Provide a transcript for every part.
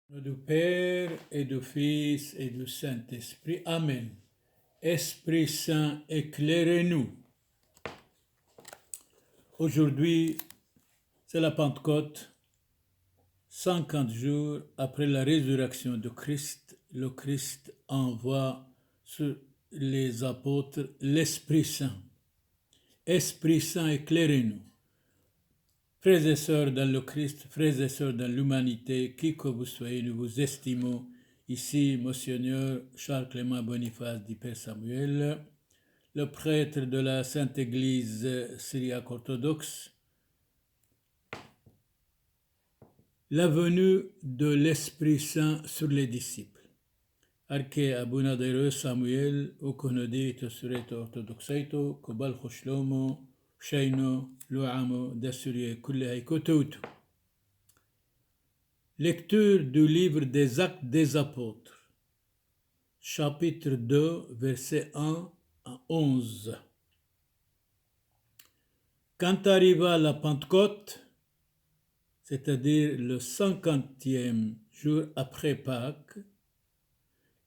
Au nom du Père et du Fils et du Saint-Esprit. Amen. Esprit Saint, éclairez-nous. Aujourd'hui, c'est la Pentecôte. 50 jours après la résurrection de Christ, le Christ envoie sur les apôtres l'Esprit Saint. Esprit Saint, éclairez-nous. Frères et sœurs dans le Christ, frères et sœurs dans l'humanité, qui que vous soyez, nous vous estimons. Ici, Monseigneur Charles-Clément Boniface du Père Samuel, le prêtre de la Sainte Église syriaque orthodoxe. La venue de l'Esprit Saint sur les disciples. Arke abunadero Samuel, ukonodito sureto orthodoxaito, kobal khoshlomo, shaino, luamo, d'assurer kulle haikotutu. Lecture du livre des Actes des Apôtres, chapitre 2, versets 1 à 11. Quand arriva la Pentecôte, c'est-à-dire le 50e jour après Pâques,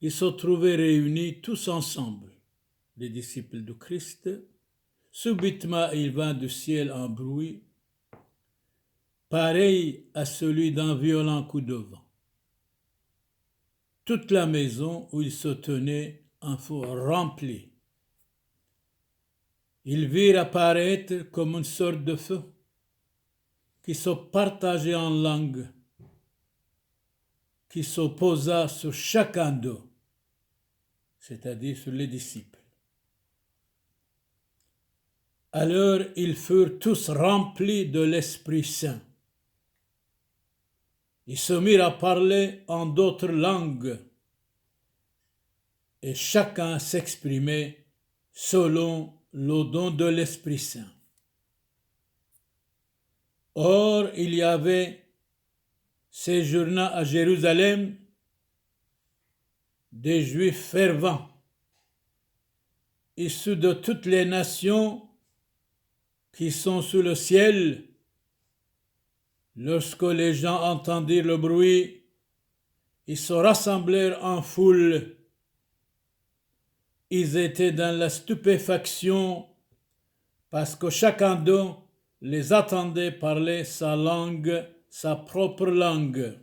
ils se trouvaient réunis tous ensemble, les disciples du Christ. Subitement, il vint du ciel un bruit, pareil à celui d'un violent coup de vent. Toute la maison où ils se tenaient en fut remplie. Ils virent apparaître comme une sorte de feu qui se partageait en langues, qui se posa sur chacun d'eux, c'est-à-dire sur les disciples. Alors ils furent tous remplis de l'Esprit Saint. Ils se mirent à parler en d'autres langues et chacun s'exprimait selon le don de l'Esprit Saint. Or, il y avait séjournant à Jérusalem des Juifs fervents, issus de toutes les nations qui sont sous le ciel. Lorsque les gens entendirent le bruit, ils se rassemblèrent en foule. Ils étaient dans la stupéfaction parce que chacun d'eux les attendait parler sa langue, sa propre langue.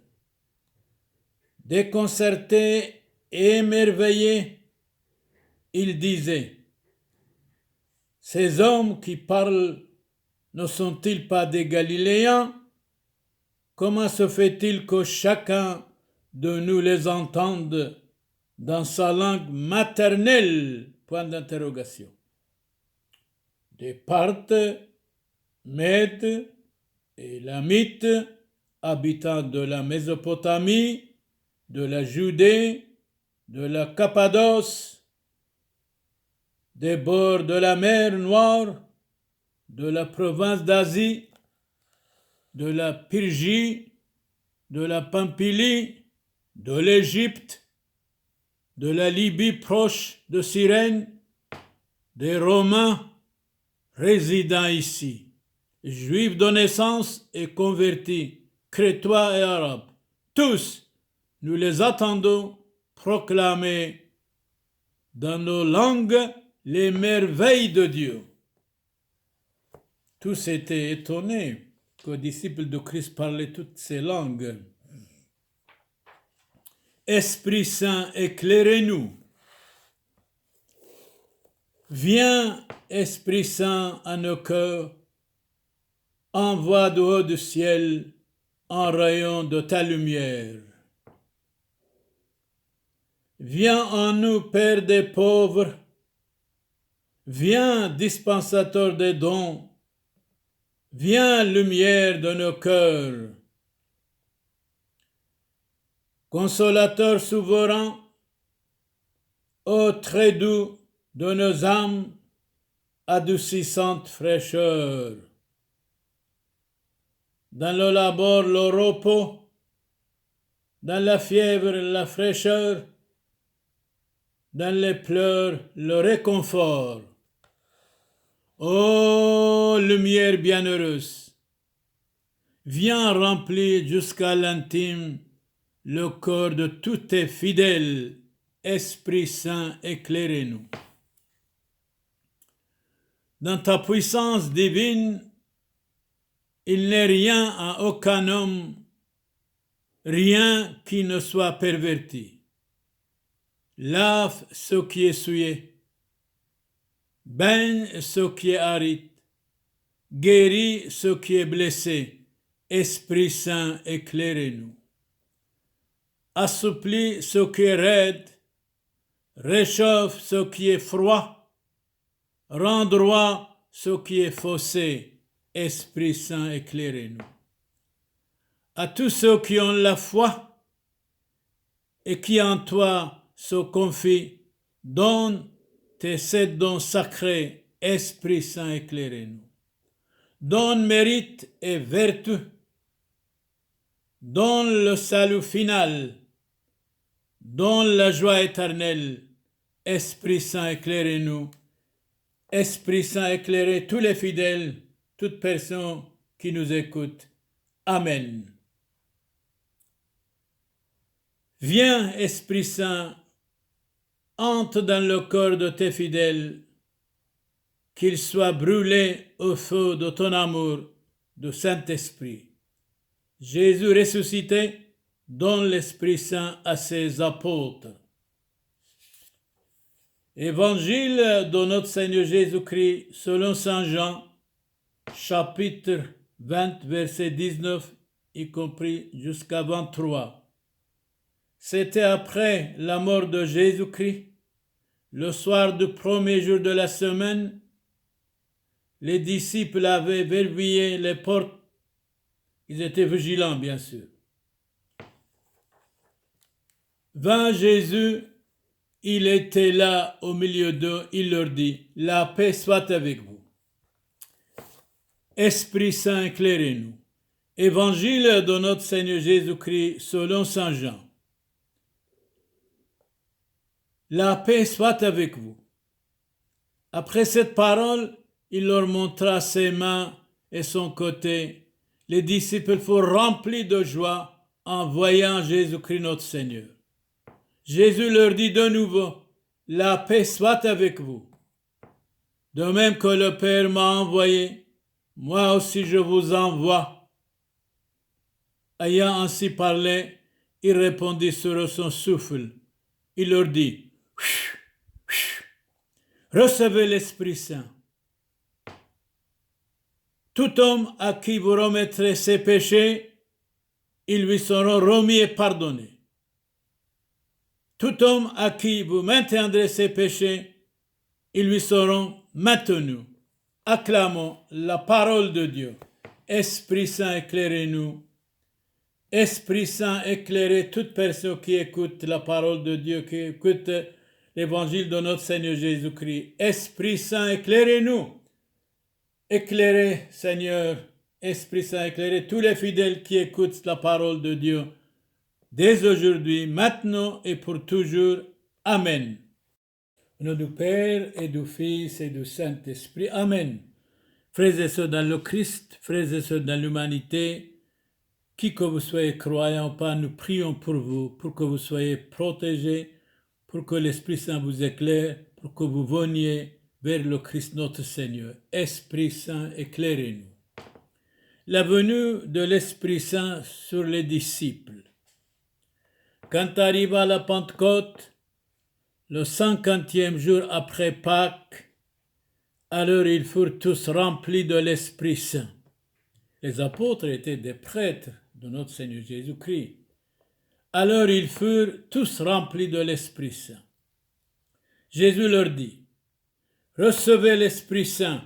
Déconcertés et émerveillés, ils disaient: ces hommes qui parlent ne sont-ils pas des Galiléens? Comment se fait-il que chacun de nous les entende dans sa langue maternelle? Point d'interrogation. Des Parthes, Mèdes et Lamites, habitants de la Mésopotamie, de la Judée, de la Cappadoce, des bords de la mer Noire, de la province d'Asie, de la Pyrgie, de la Pamphylie, de l'Égypte, de la Libye proche de Cyrène, des Romains résidant ici, Juifs de naissance et convertis, Crétois et Arabes. Tous, nous les attendons proclamer dans nos langues les merveilles de Dieu. Tous étaient étonnés que les disciples de Christ parlaient toutes ces langues. Esprit Saint, éclairez-nous. Viens, Esprit Saint, à nos cœurs, envoie du haut du ciel un rayon de ta lumière. Viens en nous, Père des pauvres, viens, dispensateur des dons, viens, lumière de nos cœurs. Consolateur souverain, ô très doux de nos âmes, adoucissante fraîcheur. Dans le labeur, le repos, dans la fièvre, la fraîcheur, dans les pleurs, le réconfort. Ô lumière bienheureuse, viens remplir jusqu'à l'intime le corps de tous tes fidèles. Esprit Saint, éclairez-nous. Dans ta puissance divine, il n'est rien en aucun homme, rien qui ne soit perverti. Lave ce qui est souillé, baigne ce qui est aride, guéris ce qui est blessé. Esprit Saint, éclairez-nous. Assouplis ce qui est raide, réchauffe ce qui est froid, rends droit ce qui est faussé. Esprit Saint, éclairez-nous. À tous ceux qui ont la foi et qui en toi se confient, donne tes 7 dons sacrés. Esprit Saint, éclairez-nous. Donne mérite et vertu, donne le salut final, donne la joie éternelle. Esprit Saint, éclairez-nous. Esprit Saint, éclairez tous les fidèles, toute personne qui nous écoute. Amen. Viens, Esprit Saint, entre dans le corps de tes fidèles, qu'ils soient brûlés au feu de ton amour, du Saint-Esprit. Jésus ressuscité donne l'Esprit Saint à ses apôtres. Évangile de notre Seigneur Jésus-Christ selon Saint Jean, chapitre 20, verset 19, y compris jusqu'à 23. C'était après la mort de Jésus-Christ, le soir du premier jour de la semaine. Les disciples avaient verrouillé les portes. Ils étaient vigilants, bien sûr. Vint Jésus, il était là au milieu d'eux, il leur dit, « La paix soit avec vous. » Esprit Saint, éclairez-nous. Évangile de notre Seigneur Jésus-Christ selon Saint Jean. La paix soit avec vous. Après cette parole, il leur montra ses mains et son côté. Les disciples furent remplis de joie en voyant Jésus-Christ notre Seigneur. Jésus leur dit de nouveau, « La paix soit avec vous. De même que le Père m'a envoyé, moi aussi je vous envoie. » Ayant ainsi parlé, il répondit sur son souffle. Il leur dit, « Recevez l'Esprit Saint. Tout homme à qui vous remettrez ses péchés, ils lui seront remis et pardonnés. Tout homme à qui vous maintiendrez ses péchés, ils lui seront maintenus. » Acclamons la parole de Dieu. Esprit Saint, éclairez-nous. Esprit Saint, éclairez toute personne qui écoute la parole de Dieu, qui écoute l'évangile de notre Seigneur Jésus-Christ. Esprit Saint, éclairez-nous. Éclairez, Seigneur, Esprit Saint, éclairez tous les fidèles qui écoutent la parole de Dieu dès aujourd'hui, maintenant et pour toujours. Amen. Au nom du Père et du Fils et du Saint-Esprit. Amen. Frères et sœurs dans le Christ, frères et sœurs dans l'humanité, qui que vous soyez croyants ou pas, nous prions pour vous, pour que vous soyez protégés, pour que l'Esprit Saint vous éclaire, pour que vous veniez vers le Christ notre Seigneur. Esprit Saint, éclairez-nous. La venue de l'Esprit Saint sur les disciples. Quand arriva la Pentecôte, le 50e jour après Pâques, alors ils furent tous remplis de l'Esprit Saint. Les apôtres étaient des prêtres de notre Seigneur Jésus-Christ. Alors ils furent tous remplis de l'Esprit Saint. Jésus leur dit, « Recevez l'Esprit Saint.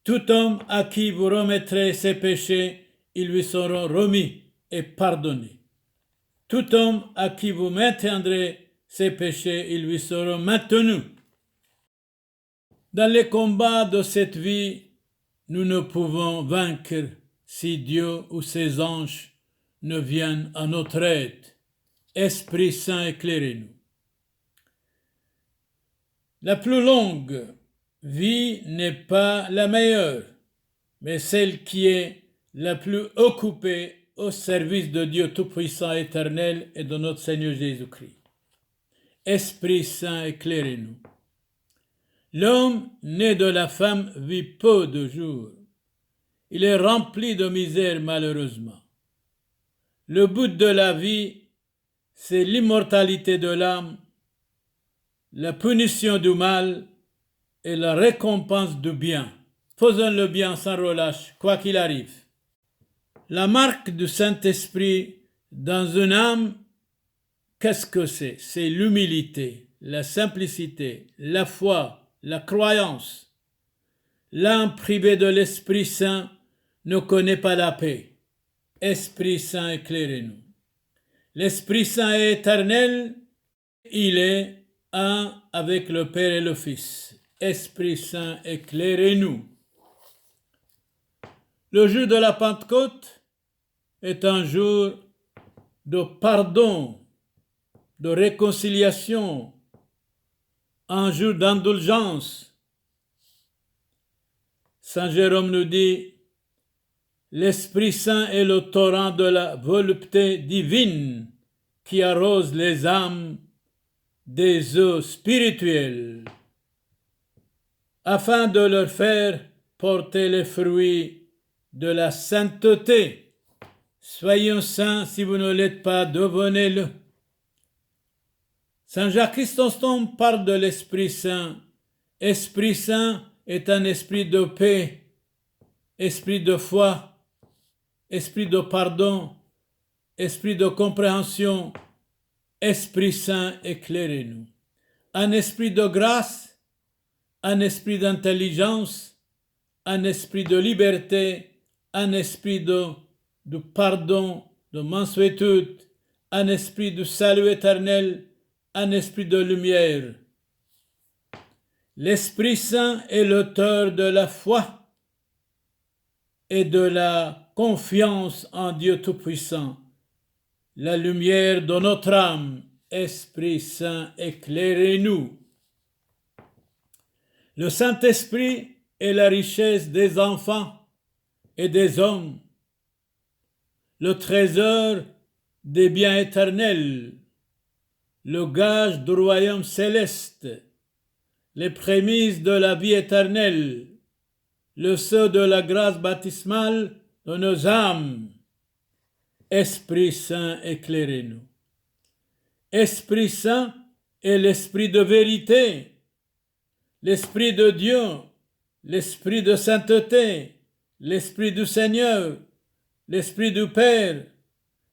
Tout homme à qui vous remettrez ses péchés, ils lui seront remis et pardonnés. Tout homme à qui vous maintiendrez ses péchés, ils lui seront maintenus. » Dans les combats de cette vie, nous ne pouvons vaincre si Dieu ou ses anges ne viennent à notre aide. Esprit Saint, éclairez-nous. La plus longue vie n'est pas la meilleure, mais celle qui est la plus occupée au service de Dieu Tout-Puissant, Éternel et de notre Seigneur Jésus-Christ. Esprit Saint, éclairez-nous. L'homme né de la femme vit peu de jours. Il est rempli de misère malheureusement. Le but de la vie, c'est l'immortalité de l'âme, la punition du mal et la récompense du bien. Faisons le bien sans relâche, quoi qu'il arrive. La marque du Saint-Esprit dans une âme, qu'est-ce que c'est? C'est l'humilité, la simplicité, la foi, la croyance. L'âme privée de l'Esprit Saint ne connaît pas la paix. Esprit Saint, éclairez-nous. L'Esprit Saint est éternel, il est un avec le Père et le Fils. Esprit Saint, éclairez-nous. Le jour de la Pentecôte est un jour de pardon, de réconciliation, un jour d'indulgence. Saint Jérôme nous dit, l'Esprit Saint est le torrent de la volupté divine qui arrose les âmes des eaux spirituelles, afin de leur faire porter les fruits de la sainteté. Soyons saints, si vous ne l'êtes pas, devenez-le. Saint Jacques Chrysostome parle de l'Esprit Saint. Esprit Saint est un esprit de paix, esprit de foi, esprit de pardon, esprit de compréhension. Esprit Saint, éclairez-nous. Un esprit de grâce, un esprit d'intelligence, un esprit de liberté, un esprit de pardon, de mansuétude, un esprit de salut éternel, un esprit de lumière. L'Esprit Saint est l'auteur de la foi et de la confiance en Dieu Tout-Puissant, la lumière de notre âme. Esprit Saint, éclairez-nous. Le Saint-Esprit est la richesse des enfants et des hommes, le trésor des biens éternels, le gage du royaume céleste, les prémices de la vie éternelle, le sceau de la grâce baptismale de nos âmes. Esprit Saint, éclairez-nous. Esprit Saint est l'esprit de vérité, l'esprit de Dieu, l'esprit de sainteté, l'esprit du Seigneur, l'esprit du Père,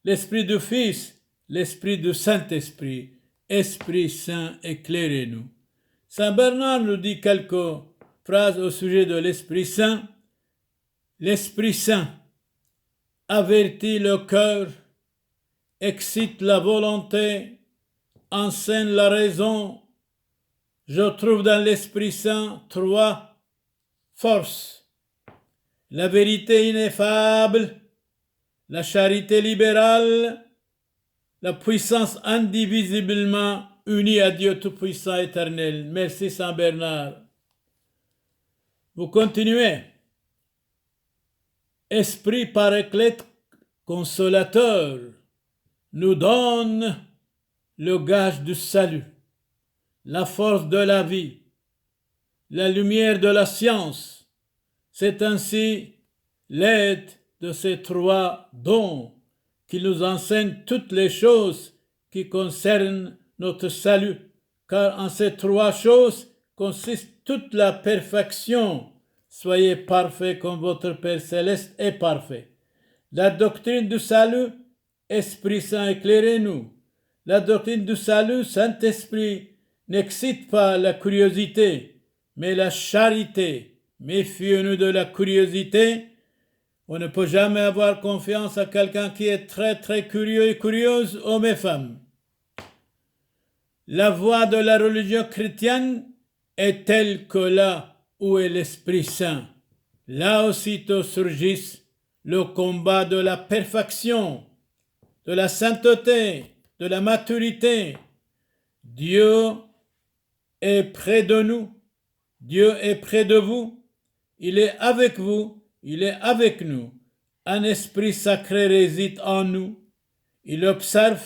l'esprit du Fils, l'esprit du Saint-Esprit. Esprit Saint, éclairez-nous. Saint Bernard nous dit quelques phrases au sujet de l'Esprit Saint. L'Esprit Saint avertit le cœur, excite la volonté, enseigne la raison. Je trouve dans l'Esprit Saint 3 forces. La vérité ineffable, la charité libérale, la puissance indivisiblement unie à Dieu Tout-Puissant éternel. Merci Saint Bernard. Vous continuez. Esprit paraclète consolateur nous donne le gage du salut, la force de la vie, la lumière de la science. C'est ainsi l'aide de ces 3 dons qui nous enseignent toutes les choses qui concernent notre salut, car en ces 3 choses consiste toute la perfection. Soyez parfaits comme votre Père céleste est parfait. La doctrine du salut, Esprit Saint, éclairez-nous. La doctrine du salut, Saint-Esprit, n'excite pas la curiosité, mais la charité. Méfions-nous de la curiosité. On ne peut jamais avoir confiance à quelqu'un qui est très très curieux et curieuse, hommes et femmes. La voie de la religion chrétienne est telle que là où est l'Esprit Saint, là aussitôt surgit le combat de la perfection, de la sainteté, de la maturité. Dieu est près de nous, Dieu est près de vous, il est avec vous, il est avec nous. un esprit sacré réside en nous. Il observe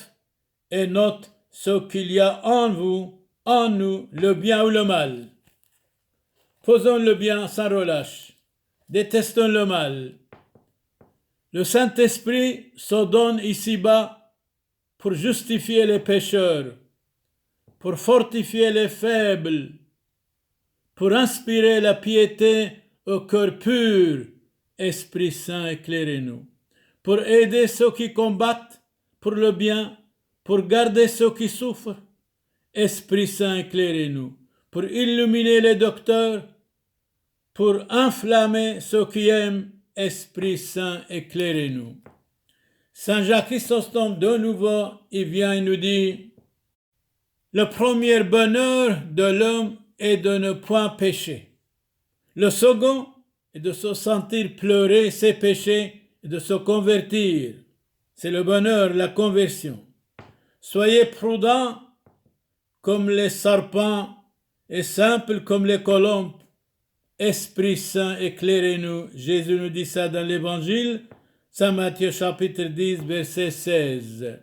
et note ce qu'il y a en vous, en nous, le bien ou le mal. Faisons le bien sans relâche. Détestons le mal. Le Saint-Esprit se donne ici-bas pour justifier les pécheurs, pour fortifier les faibles, pour inspirer la piété au cœur pur. Esprit Saint, éclairez-nous. Pour aider ceux qui combattent pour le bien, pour garder ceux qui souffrent. Esprit Saint, éclairez-nous. Pour illuminer les docteurs, pour enflammer ceux qui aiment. Esprit Saint, éclairez-nous. Saint Jacques Chrysostome, de nouveau, il vient et nous dit: le premier bonheur de l'homme est de ne point pécher. Le second est de se sentir pleurer ses péchés et de se convertir. C'est le bonheur, la conversion. Soyez prudents comme les serpents et simples comme les colombes. Esprit Saint, éclairez-nous. Jésus nous dit ça dans l'Évangile, Saint Matthieu chapitre 10, verset 16.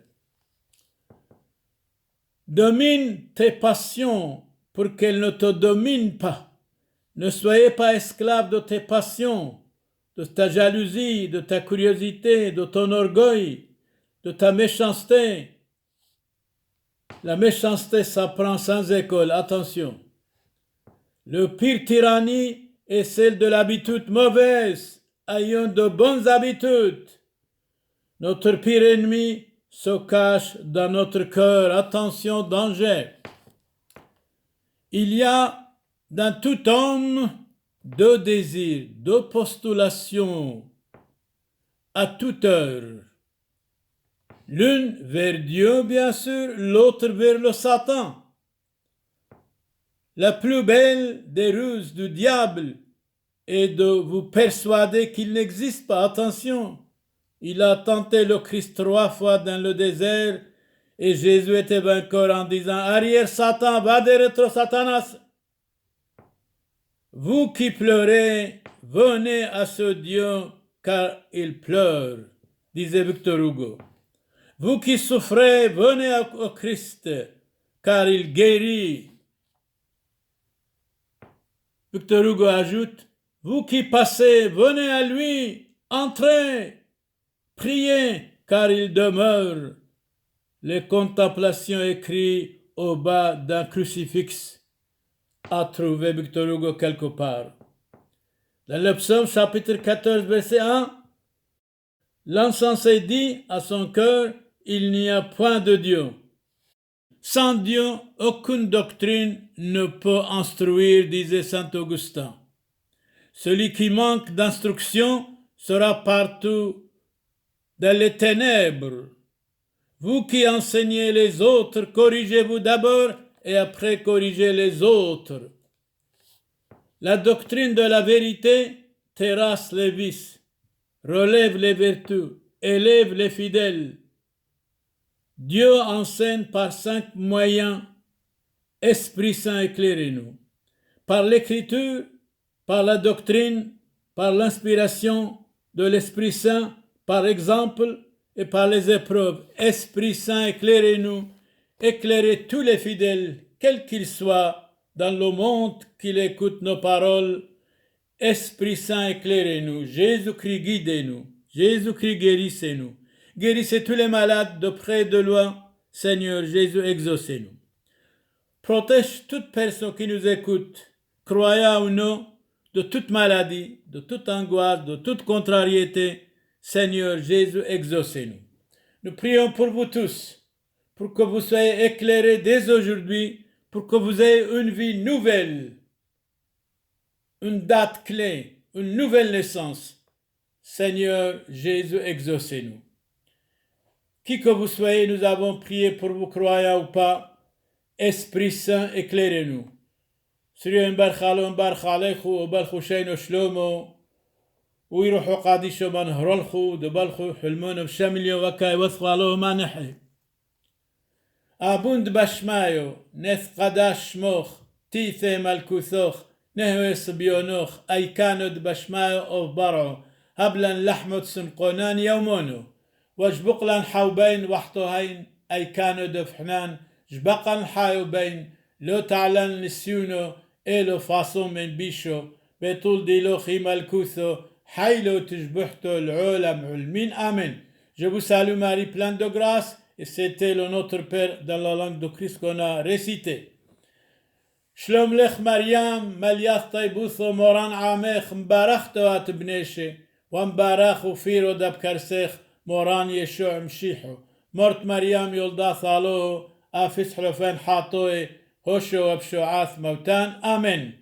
Domine tes passions pour qu'elles ne te dominent pas. Ne soyez pas esclave de tes passions, de ta jalousie, de ta curiosité, de ton orgueil, de ta méchanceté. La méchanceté s'apprend sans école, attention. Le pire tyrannie est celle de l'habitude mauvaise. Ayons de bonnes habitudes. Notre pire ennemi se cache dans notre cœur. Attention, danger. Il y a dans tout homme deux désirs, deux postulations à toute heure. L'une vers Dieu, bien sûr, l'autre vers le Satan. La plus belle des ruses du diable est de vous persuader qu'il n'existe pas. Attention, il a tenté le Christ 3 fois dans le désert et Jésus était vainqueur en disant: arrière Satan, va de retro Satanas. Vous qui pleurez, venez à ce Dieu car il pleure, disait Victor Hugo. Vous qui souffrez, venez au Christ car il guérit. Victor Hugo ajoute: vous qui passez, venez à lui, entrez, priez, car il demeure. Les contemplations écrites au bas d'un crucifix a trouvé Victor Hugo quelque part. Dans le psaume chapitre 14, verset 1, l'insensé dit à son cœur: il n'y a point de Dieu. Sans Dieu, aucune doctrine ne peut instruire, disait saint Augustin. Celui qui manque d'instruction sera partout dans les ténèbres. Vous qui enseignez les autres, corrigez-vous d'abord et après corrigez les autres. La doctrine de la vérité terrasse les vices, relève les vertus, élève les fidèles. Dieu enseigne par 5 moyens. Esprit Saint, éclairez-nous. Par l'écriture, par la doctrine, par l'inspiration de l'Esprit Saint, par exemple et par les épreuves. Esprit Saint, éclairez-nous. Éclairez tous les fidèles, quels qu'ils soient, dans le monde qu'ils écoutent nos paroles. Esprit Saint, éclairez-nous. Jésus-Christ, guidez-nous. Jésus-Christ, guérissez-nous. Guérissez tous les malades de près et de loin. Seigneur Jésus, exaucez-nous. Protège toute personne qui nous écoute, croyant ou non, de toute maladie, de toute angoisse, de toute contrariété. Seigneur Jésus, exaucez-nous. Nous prions pour vous tous, pour que vous soyez éclairés dès aujourd'hui, pour que vous ayez une vie nouvelle, une date clé, une nouvelle naissance. Seigneur Jésus, exaucez-nous. Qui que vous soyez, nous avons prié pour vous, croyants ou pas. Esprit Saint, éclairez-nous. سريان برخالون برخاليخو وبرخو شينو شلومو ويروحوا قاديشو منهرلخو دبلخو حلمون بشامليو وكاي وثقالو ما نحي أبوند بشمايو نث قداش موخ تيثي ملكوثوخ نهو سبيونوخ أي كانود بشمايو أو برعو هبلن لحمة سنقونان يومونو وجبقلن حوبين وحطوهين أي كانوا دفحنان جبقن حايوبين لو تعلن لسيونو إلو فاصون من بيشو بطول ديلو خيم الكوثو حيلو تجبحتو العالم علمين آمين. Je vous salue Marie, pleine de grâce, et c'était le Notre Père dans la langue de Christ qu'on a récité. Shlom lech Mariam, Maliath Taibutho, Moran Amech, Mbarach Toat Bneshe, Wambarach Ufiro Dabkarsech, Moran Yeshua Mshihu, Mort Mariam Yoldath Alo, Afis Hrofen Hatoe, Hosho Abshoath Mautan, Amen.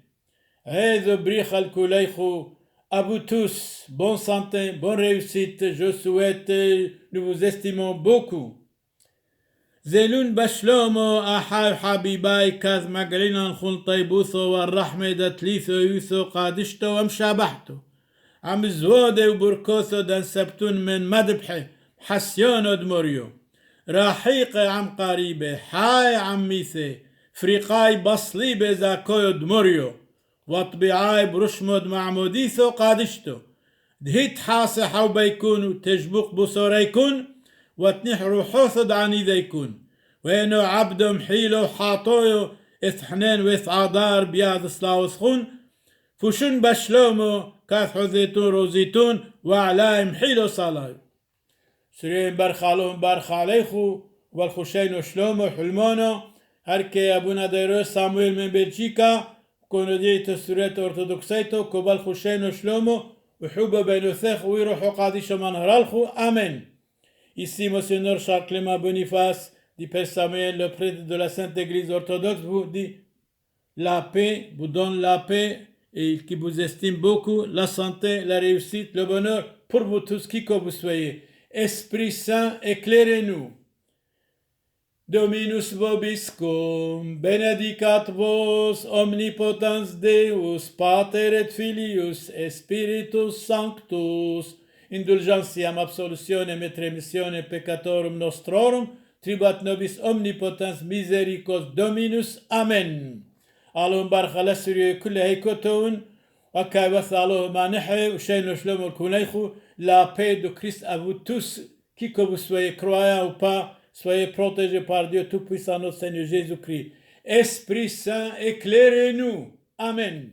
Hezo Brich al Kuleichu, à vous tous, bonne santé, bonne réussite, je souhaite, nous vous estimons beaucoup. زيلون بشلومو أحاي حبيباي كاذ مقلنا خل طيبوثو والرحمة دتليثو يوثو قادشتو ومشابحتو عم زودة وبركوثو دان سبتون من مدبحي حسيونو دموريو راحيقة عم قريبة حاي عم ميثي فريقاي بصلي بزاكويو دموريو وطبيعاي برشمود معموديثو قادشتو دهيت حاسة حو بيكونو تجبق بصوريكون وتنح روحوثد عني ذيكون وينو عبدهم حيلو حاطويو اثحنين ويثعادار بياض سلاوثخون فوشن بشلومو كاث حذيتون روزيتون وعلايم حيلو صلاي سرين برخالون برخاليخو والخشين شلومو حلمونو هركي ابونا ديروس سامويل من بلجيكا كونو ديت سوريت أرثوذكسيتو كوبال خشين شلومو وحوبة بينو ثيخ ويروحو قاديشو منهرالخو آمين. Ici, Monseigneur Charles Clément Boniface, du Père Samuel, le prêtre de la Sainte Église orthodoxe, vous dit la paix, vous donne la paix et qui vous estime beaucoup, la santé, la réussite, le bonheur pour vous tous, qui que vous soyez. Esprit Saint, éclairez-nous. Dominus vobiscum, benedicat vos, omnipotens Deus, Pater et Filius, et Spiritus Sanctus, indulgentiam absolutionem et remissione peccatorum nostrorum, tribuat nobis omnipotens misericors Dominus. Amen. Allahum barak ala suriye kulle heikotoun, وكاي وثالو ما نحي وشينو شلوم الكونيخو. La paix de Christ à vous tous, qui que vous soyez croyants ou pas, soyez protégés par Dieu Tout-Puissant, notre Seigneur Jésus-Christ. Esprit Saint, éclairez-nous. Amen.